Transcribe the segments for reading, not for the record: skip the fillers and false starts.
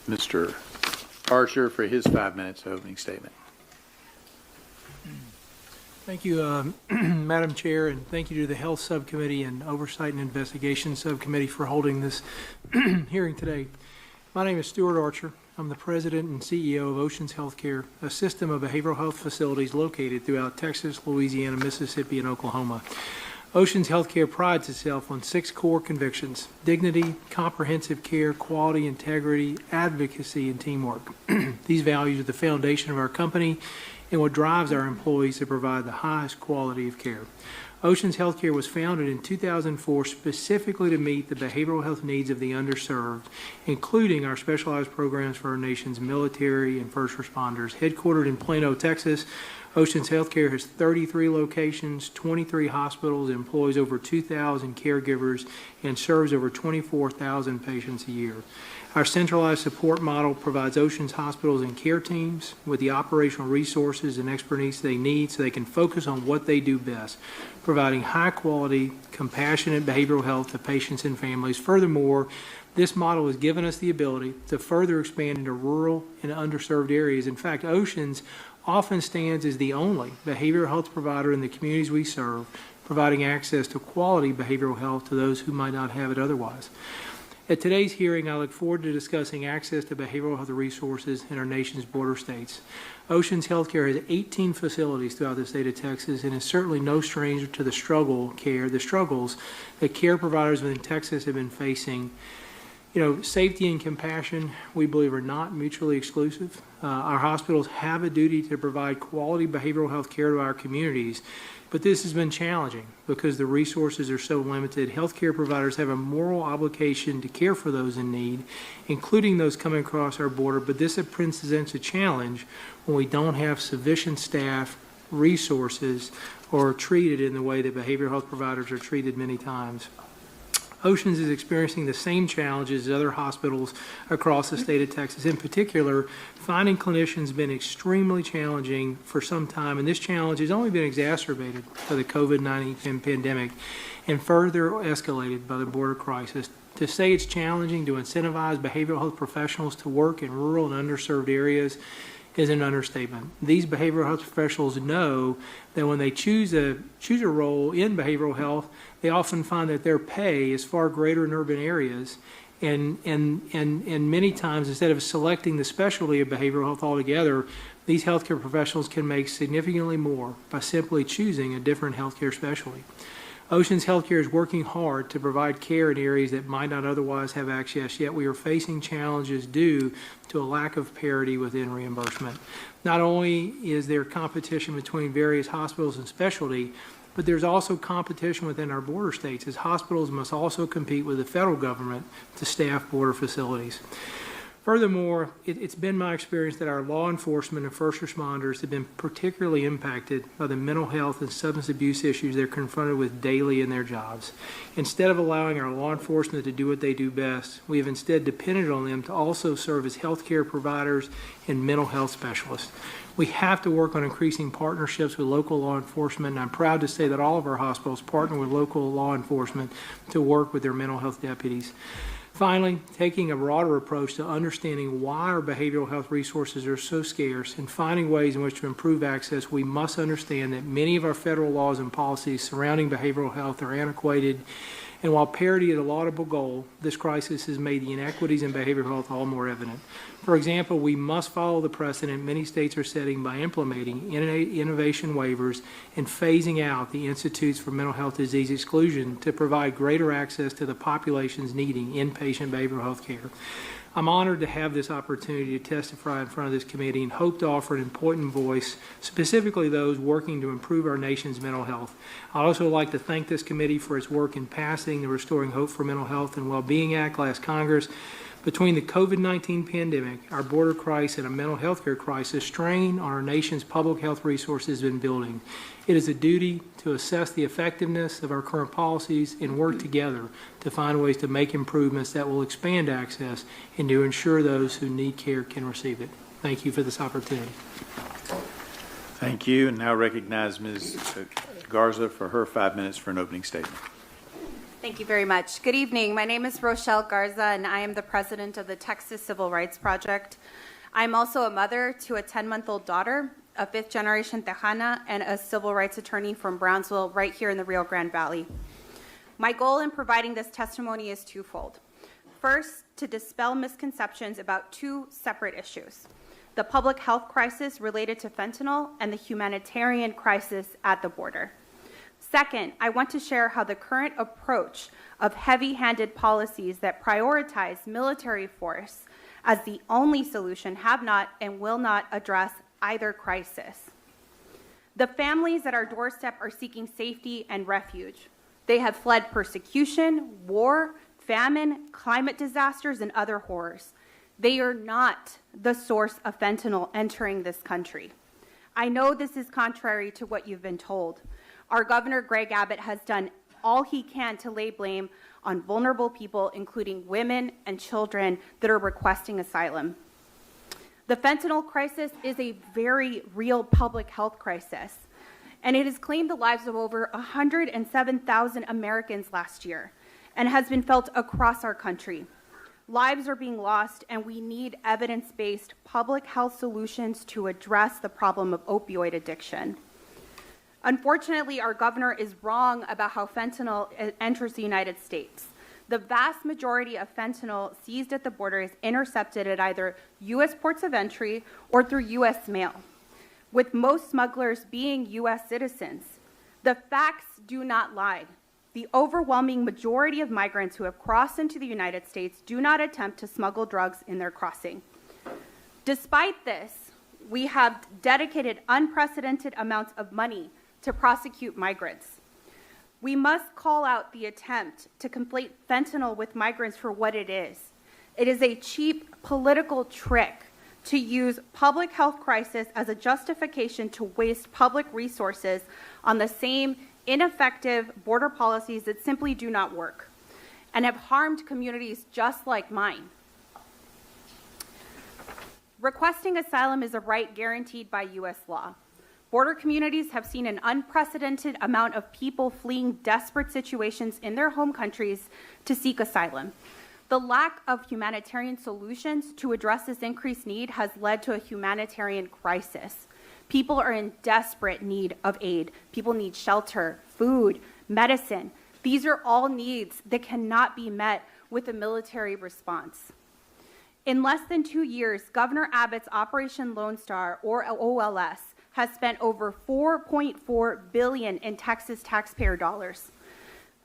Mr. Archer for his 5 minutes opening statement. Thank you, Madam Chair, and thank you to the Health Subcommittee and Oversight and Investigation Subcommittee for holding this hearing today. My name is Stuart Archer. I'm the President and CEO of Oceans Healthcare, a system of behavioral health facilities located throughout Texas, Louisiana, Mississippi, and Oklahoma. Oceans Healthcare prides itself on 6 core convictions: dignity, comprehensive care, quality, integrity, advocacy, and teamwork. These values are the foundation of our company and what drives our employees to provide the highest quality of care. Oceans Healthcare was founded in 2004 specifically to meet the behavioral health needs of the underserved, including our specialized programs for our nation's military and first responders. Headquartered in Plano, Texas, Oceans Healthcare has 33 locations, 23 hospitals, employs over 2,000 caregivers, and serves over 24,000 patients a year. Our centralized support model provides Oceans hospitals and care teams with the operational resources and expertise they need so they can focus on what they do best, providing high-quality, compassionate behavioral health to patients and families. Furthermore, this model has given us the ability to further expand into rural and underserved areas. In fact, Oceans often stands as the only behavioral health provider in the communities we serve, providing access to quality behavioral health to those who might not have it otherwise. At today's hearing, I look forward to discussing access to behavioral health resources in our nation's border states. Oceans Healthcare has 18 facilities throughout the state of Texas and is certainly no stranger to the struggles that care providers within Texas have been facing. Safety and compassion, we believe, are not mutually exclusive. Our hospitals have a duty to provide quality behavioral health care to our communities, but this has been challenging because the resources are so limited. Healthcare providers have a moral obligation to care for those in need, including those coming across our border, but this presents a challenge when we don't have sufficient staff, resources, or are treated in the way that behavioral health providers are treated many times. Oceans is experiencing the same challenges as other hospitals across the state of Texas. In particular, finding clinicians has been extremely challenging for some time, and this challenge has only been exacerbated by the COVID-19 pandemic and further escalated by the border crisis. To say it's challenging to incentivize behavioral health professionals to work in rural and underserved areas is an understatement. These behavioral health professionals know that when they choose a role in behavioral health, they often find that their pay is far greater in urban areas, and many times, instead of selecting the specialty of behavioral health altogether, these healthcare professionals can make significantly more by simply choosing a different healthcare specialty. Oceans Healthcare is working hard to provide care in areas that might not otherwise have access, yet we are facing challenges due to a lack of parity within reimbursement. Not only is there competition between various hospitals and specialty, but there's also competition within our border states, as hospitals must also compete with the federal government to staff border facilities. Furthermore, it's been my experience that our law enforcement and first responders have been particularly impacted by the mental health and substance abuse issues they're confronted with daily in their jobs. Instead of allowing our law enforcement to do what they do best, we have instead depended on them to also serve as healthcare providers and mental health specialists. We have to work on increasing partnerships with local law enforcement, and I'm proud to say that all of our hospitals partner with local law enforcement to work with their mental health deputies. Finally, taking a broader approach to understanding why our behavioral health resources are so scarce and finding ways in which to improve access, we must understand that many of our federal laws and policies surrounding behavioral health are antiquated. And while parity is a laudable goal, this crisis has made the inequities in behavioral health all more evident. For example, we must follow the precedent many states are setting by implementing innovation waivers and phasing out the Institutes for Mental Health Disease Exclusion to provide greater access to the populations needing inpatient behavioral health care. I'm honored to have this opportunity to testify in front of this committee and hope to offer an important voice, specifically those working to improve our nation's mental health. I'd also like to thank this committee for its work in passing the Restoring Hope for Mental Health and Wellbeing Act last Congress. Between the COVID-19 pandemic, our border crisis, and a mental health care crisis, strain on our nation's public health resources has been building. It is a duty to assess the effectiveness of our current policies and work together to find ways to make improvements that will expand access and to ensure those who need care can receive it. Thank you for this opportunity. Thank you, and now recognize Ms. Garza for her 5 minutes for an opening statement. Thank you very much. Good evening. My name is Rochelle Garza, and I am the president of the Texas Civil Rights Project. I'm also a mother to a 10-month-old daughter, a fifth-generation Tejana, and a civil rights attorney from Brownsville, right here in the Rio Grande Valley. My goal in providing this testimony is twofold. First, to dispel misconceptions about two separate issues: the public health crisis related to fentanyl and the humanitarian crisis at the border. Second, I want to share how the current approach of heavy-handed policies that prioritize military force as the only solution have not and will not address either crisis. The families at our doorstep are seeking safety and refuge. They have fled persecution, war, famine, climate disasters, and other horrors. They are not the source of fentanyl entering this country. I know this is contrary to what you've been told. Our Governor, Greg Abbott, has done all he can to lay blame on vulnerable people, including women and children that are requesting asylum. The fentanyl crisis is a very real public health crisis, and it has claimed the lives of over 107,000 Americans last year and has been felt across our country. Lives are being lost, and we need evidence-based public health solutions to address the problem of opioid addiction. Unfortunately, our governor is wrong about how fentanyl enters the United States. The vast majority of fentanyl seized at the border is intercepted at either U.S. ports of entry or through U.S. mail, with most smugglers being U.S. citizens. The facts do not lie. The overwhelming majority of migrants who have crossed into the United States do not attempt to smuggle drugs in their crossing. Despite this, we have dedicated unprecedented amounts of money to prosecute migrants. We must call out the attempt to conflate fentanyl with migrants for what it is. It is a cheap political trick to use public health crisis as a justification to waste public resources on the same ineffective border policies that simply do not work and have harmed communities just like mine. Requesting asylum is a right guaranteed by U.S. law. Border communities have seen an unprecedented amount of people fleeing desperate situations in their home countries to seek asylum. The lack of humanitarian solutions to address this increased need has led to a humanitarian crisis. People are in desperate need of aid. People need shelter, food, medicine. These are all needs that cannot be met with a military response. In less than 2 years, Governor Abbott's Operation Lone Star, or OLS, has spent over $4.4 billion in Texas taxpayer dollars.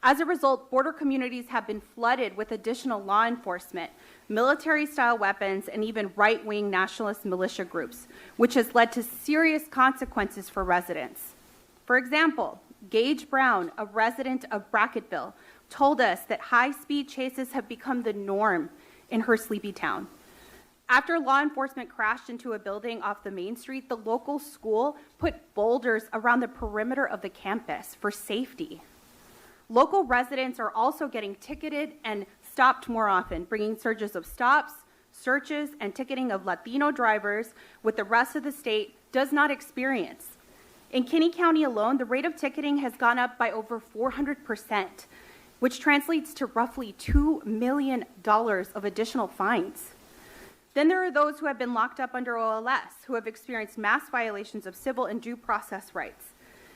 As a result, border communities have been flooded with additional law enforcement, military-style weapons, and even right-wing nationalist militia groups, which has led to serious consequences for residents. For example, Gage Brown, a resident of Brackettville, told us that high-speed chases have become the norm in her sleepy town. After law enforcement crashed into a building off the main street, the local school put boulders around the perimeter of the campus for safety. Local residents are also getting ticketed and stopped more often, bringing surges of stops, searches, and ticketing of Latino drivers, with the rest of the state does not experience. In Kinney County alone, the rate of ticketing has gone up by over 400%, which translates to roughly $2 million of additional fines. Then there are those who have been locked up under OLS, who have experienced mass violations of civil and due process rights.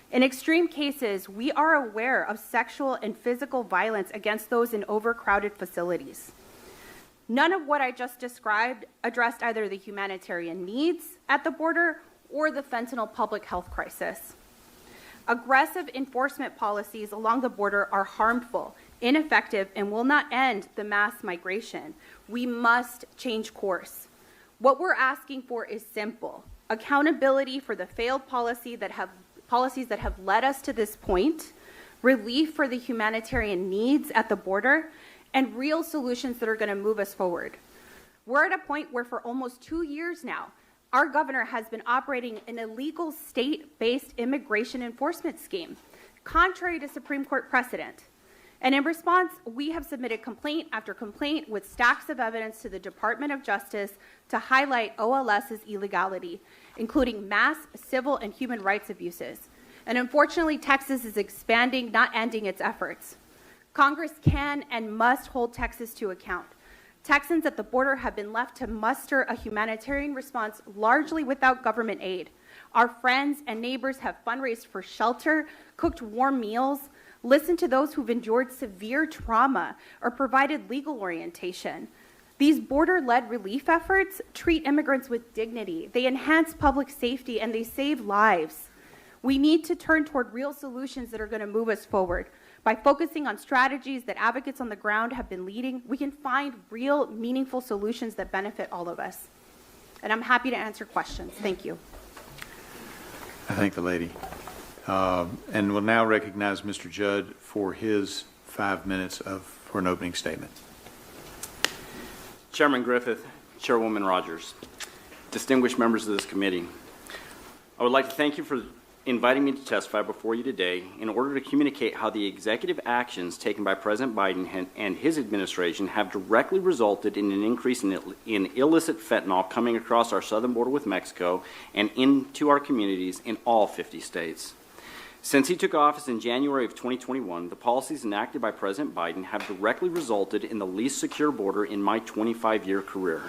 In extreme cases, we are aware of sexual and physical violence against those in overcrowded facilities. None of what I just described addressed either the humanitarian needs at the border or the fentanyl public health crisis. Aggressive enforcement policies along the border are harmful, ineffective, and will not end the mass migration. We must change course. What we're asking for is simple: accountability for the failed policies that have led us to this point, relief for the humanitarian needs at the border, and real solutions that are going to move us forward. We're at a point where for almost 2 years now, our governor has been operating an illegal state-based immigration enforcement scheme, contrary to Supreme Court precedent. And in response, we have submitted complaint after complaint with stacks of evidence to the Department of Justice to highlight OLS's illegality, including mass civil and human rights abuses. And unfortunately, Texas is expanding, not ending its efforts. Congress can and must hold Texas to account. Texans at the border have been left to muster a humanitarian response largely without government aid. Our friends and neighbors have fundraised for shelter, cooked warm meals, listened to those who've endured severe trauma, or provided legal orientation. These border-led relief efforts treat immigrants with dignity. They enhance public safety and they save lives. We need to turn toward real solutions that are going to move us forward. By focusing on strategies that advocates on the ground have been leading, we can find real, meaningful solutions that benefit all of us. And I'm happy to answer questions. Thank you. I thank the lady. And will now recognize Mr. Judd for his 5 minutes for an opening statement. Chairman Griffith, Chairwoman Rogers, distinguished members of this committee, I would like to thank you for inviting me to testify before you today in order to communicate how the executive actions taken by President Biden and his administration have directly resulted in an increase in illicit fentanyl coming across our southern border with Mexico and into our communities in all 50 states. Since he took office in January of 2021, the policies enacted by President Biden have directly resulted in the least secure border in my 25-year career.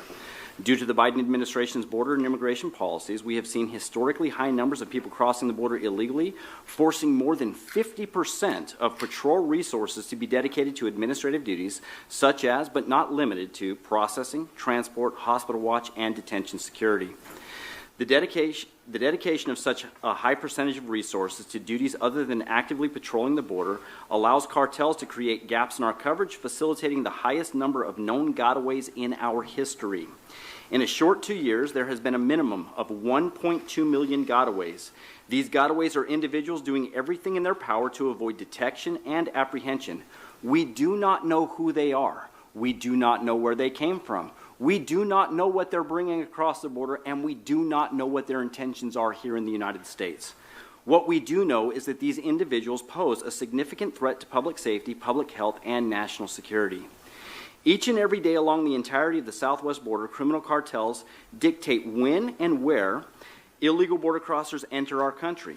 Due to the Biden administration's border and immigration policies, we have seen historically high numbers of people crossing the border illegally, forcing more than 50% of patrol resources to be dedicated to administrative duties, such as, but not limited to, processing, transport, hospital watch, and detention security. The dedication of such a high percentage of resources to duties other than actively patrolling the border allows cartels to create gaps in our coverage, facilitating the highest number of known gotaways in our history. In a short 2 years, there has been a minimum of 1.2 million gotaways. These gotaways are individuals doing everything in their power to avoid detection and apprehension. We do not know who they are. We do not know where they came from. We do not know what they're bringing across the border, and we do not know what their intentions are here in the United States. What we do know is that these individuals pose a significant threat to public safety, public health, and national security. Each and every day along the entirety of the southwest border, criminal cartels dictate when and where illegal border crossers enter our country.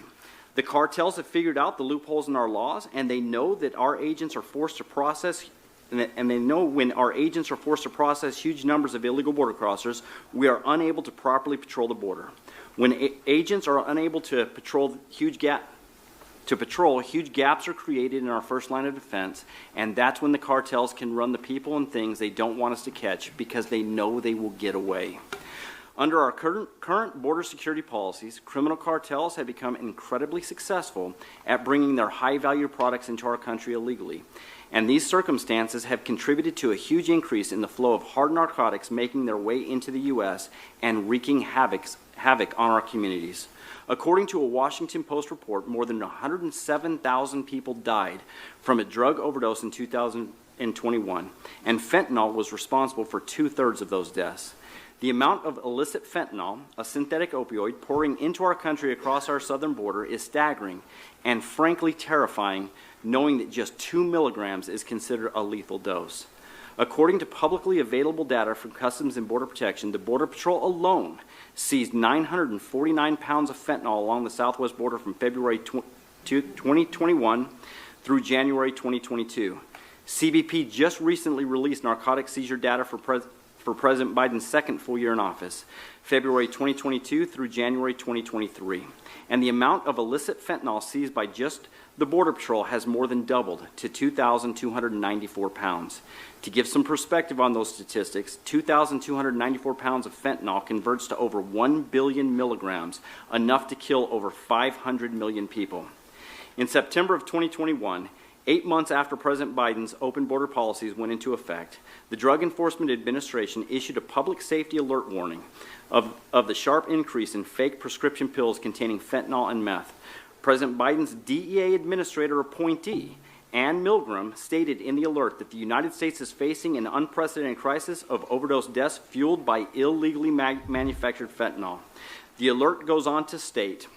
The cartels have figured out the loopholes in our laws, and they know that our agents are forced to process and they know when our agents are forced to process huge numbers of illegal border crossers, we are unable to properly patrol the border. When agents are unable to patrol, huge gaps are created in our first line of defense, and that's when the cartels can run the people and things they don't want us to catch because they know they will get away. Under our current border security policies, criminal cartels have become incredibly successful at bringing their high-value products into our country illegally. And these circumstances have contributed to a huge increase in the flow of hard narcotics making their way into the U.S. and wreaking havoc on our communities. According to a Washington Post report, more than 107,000 people died from a drug overdose in 2021, and fentanyl was responsible for 2/3 of those deaths. The amount of illicit fentanyl, a synthetic opioid, pouring into our country across our southern border is staggering and frankly terrifying, knowing that just 2 milligrams is considered a lethal dose. According to publicly available data from Customs and Border Protection, the Border Patrol alone seized 949 pounds of fentanyl along the southwest border from February 2021 through January 2022. CBP just recently released narcotic seizure data for President Biden's second full year in office, February 2022 through January 2023. And the amount of illicit fentanyl seized by just the Border Patrol has more than doubled to 2,294 pounds. To give some perspective on those statistics, 2,294 pounds of fentanyl converts to over 1 billion milligrams, enough to kill over 500 million people. In September of 2021, 8 months after President Biden's open border policies went into effect, the Drug Enforcement Administration issued a public safety alert warning of the sharp increase in fake prescription pills containing fentanyl and meth. President Biden's DEA administrator appointee, Ann Milgram, stated in the alert that the United States is facing an unprecedented crisis of overdose deaths fueled by illegally manufactured fentanyl. The alert goes on to state,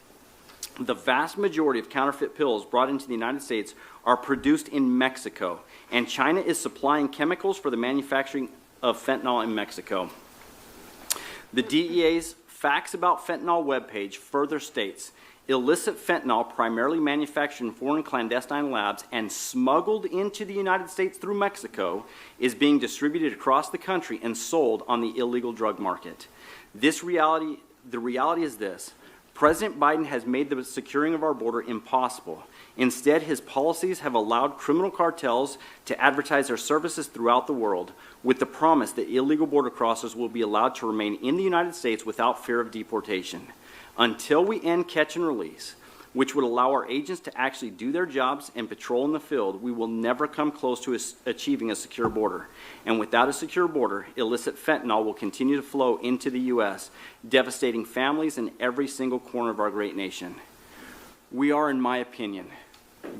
the vast majority of counterfeit pills brought into the United States are produced in Mexico, and China is supplying chemicals for the manufacturing of fentanyl in Mexico. The DEA's Facts About Fentanyl webpage further states, illicit fentanyl, primarily manufactured in foreign clandestine labs and smuggled into the United States through Mexico, is being distributed across the country and sold on the illegal drug market. The reality is this. President Biden has made the securing of our border impossible. Instead, his policies have allowed criminal cartels to advertise their services throughout the world with the promise that illegal border crossers will be allowed to remain in the United States without fear of deportation. Until we end catch and release, which would allow our agents to actually do their jobs and patrol in the field, we will never come close to achieving a secure border. And without a secure border, illicit fentanyl will continue to flow into the U.S., devastating families in every single corner of our great nation. We are, in my opinion,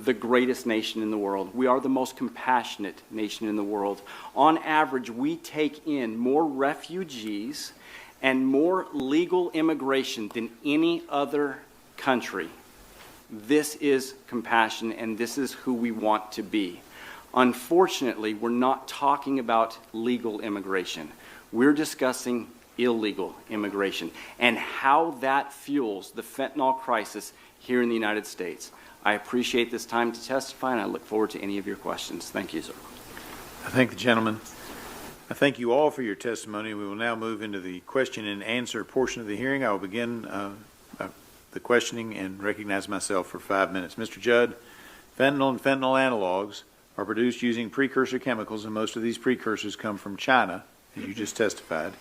the greatest nation in the world. We are the most compassionate nation in the world. On average, we take in more refugees and more legal immigration than any other country. This is compassion, and this is who we want to be. Unfortunately, we're not talking about legal immigration. We're discussing illegal immigration and how that fuels the fentanyl crisis here in the United States. I appreciate this time to testify, and I look forward to any of your questions. Thank you, sir. I thank the gentleman. I thank you all for your testimony. We will now move into the question and answer portion of the hearing. I will begin the questioning and recognize myself for 5 minutes. Mr. Judd, fentanyl and fentanyl analogs are produced using precursor chemicals, and most of these precursors come from China, as you just testified,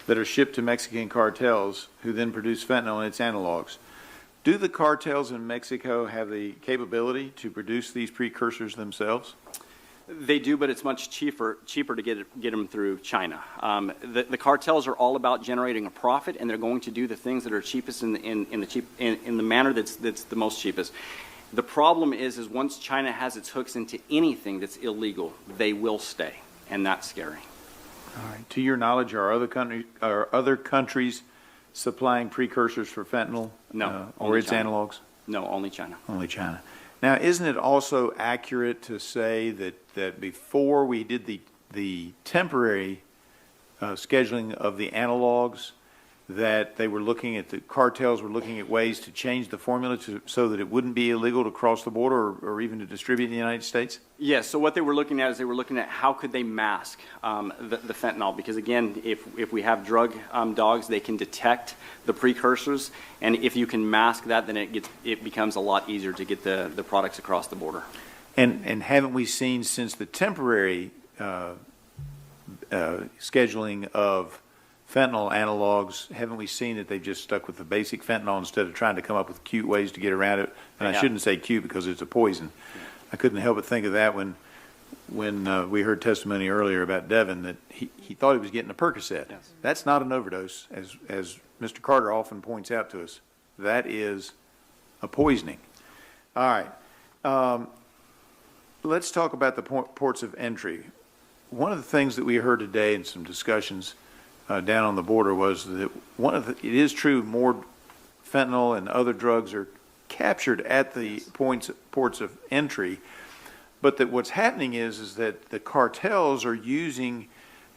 that are shipped to Mexican cartels who then produce fentanyl and its analogs. Do the cartels in Mexico have the capability to produce these precursors themselves? They do, but it's much cheaper to get them through China. The cartels are all about generating a profit, and they're going to do the things that are cheapest in the manner that's the most cheapest. The problem is once China has its hooks into anything that's illegal, they will stay, and that's scary. All right. To your knowledge, are other countries supplying precursors for fentanyl? No, or its China. analogs? No, only China. Only China. Now, isn't it also accurate to say that before we did the temporary scheduling of the analogs, that they were looking at, the cartels were looking at ways to change the formula so that it wouldn't be illegal to cross the border or even to distribute in the United States? Yes, so what they were looking at is they were looking at how could they mask the fentanyl, because again, if we have drug dogs, they can detect the precursors, and if you can mask that, then it becomes a lot easier to get the products across the border. And haven't we seen since the temporary scheduling of fentanyl analogs, haven't we seen that they've just stuck with the basic fentanyl instead of trying to come up with cute ways to get around it? And I shouldn't say cute because it's a poison. I couldn't help but think of that when we heard testimony earlier about Devin, that he thought he was getting a Percocet. Yes. That's not an overdose, as Mr. Carter often points out to us. That is a poisoning. All right. Let's talk about the ports of entry. One of the things that we heard today in some discussions down on the border was that it is true more fentanyl and other drugs are captured at the ports of entry, but that what's happening is that the cartels are using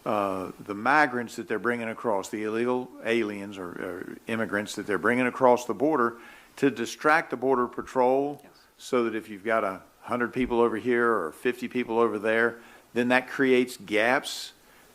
the migrants that they're bringing across, the illegal aliens or immigrants that they're bringing across the border, to distract the border patrol. Yes. So that if you've got 100 people over here or 50 people over there, then that creates gaps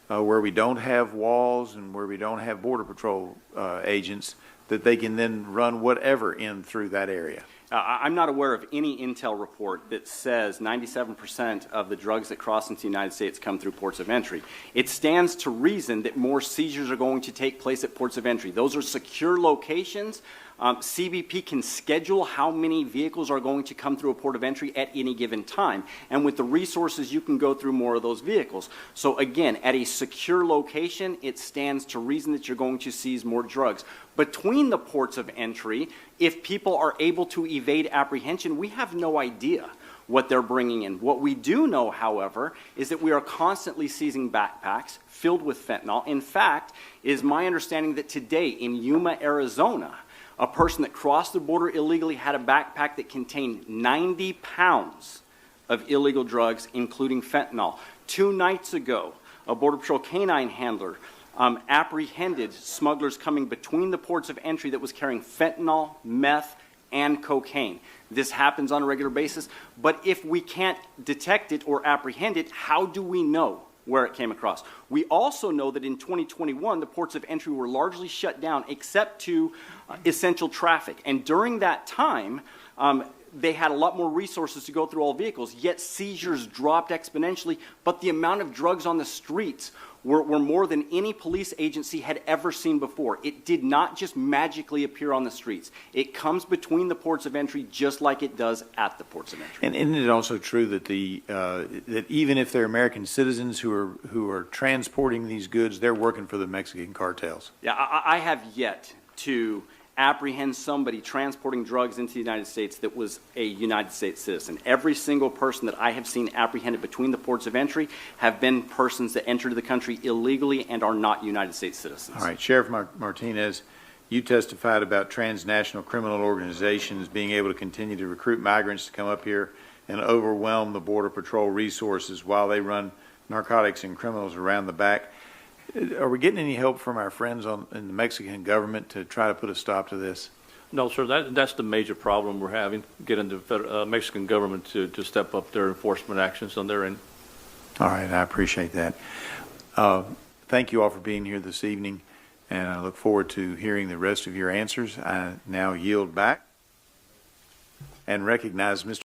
where we don't have walls and where we don't have border patrol agents, that they can then run whatever in through that area. I'm not aware of any intel report that says 97% of the drugs that cross into the United States come through ports of entry. It stands to reason that more seizures are going to take place at ports of entry. Those are secure locations. CBP can schedule how many vehicles are going to come through a port of entry at any given time. And with the resources, you can go through more of those vehicles. So again, at a secure location, it stands to reason that you're going to seize more drugs. Between the ports of entry, if people are able to evade apprehension, we have no idea what they're bringing in. What we do know, however, is that we are constantly seizing backpacks filled with fentanyl. In fact, it is my understanding that today in Yuma, Arizona, a person that crossed the border illegally had a backpack that contained 90 pounds of illegal drugs, including fentanyl. 2 nights ago, a Border Patrol canine handler apprehended smugglers coming between the ports of entry that was carrying fentanyl, meth, and cocaine. This happens on a regular basis, but if we can't detect it or apprehend it, how do we know where it came across? We also know that in 2021, the ports of entry were largely shut down except to essential traffic. And during that time, they had a lot more resources to go through all vehicles, yet seizures dropped exponentially, but the amount of drugs on the streets were more than any police agency had ever seen before. It did not just magically appear on the streets. It comes between the ports of entry just like it does at the ports of entry. And isn't it also true that that even if they're American citizens who are transporting these goods, they're working for the Mexican cartels? Yeah, I have yet to apprehend somebody transporting drugs into the United States that was a United States citizen. Every single person that I have seen apprehended between the ports of entry have been persons that entered the country illegally and are not United States citizens. All right, Sheriff Martinez, you testified about transnational criminal organizations being able to continue to recruit migrants to come up here and overwhelm the Border Patrol resources while they run narcotics and criminals around the back. Are we getting any help from our friends in the Mexican government to try to put a stop to this? No, sir, that's the major problem we're having, getting the Mexican government to step up their enforcement actions on their end. All right, I appreciate that. Thank you all for being here this evening, and I look forward to hearing the rest of your answers. I now yield back and recognize Mr.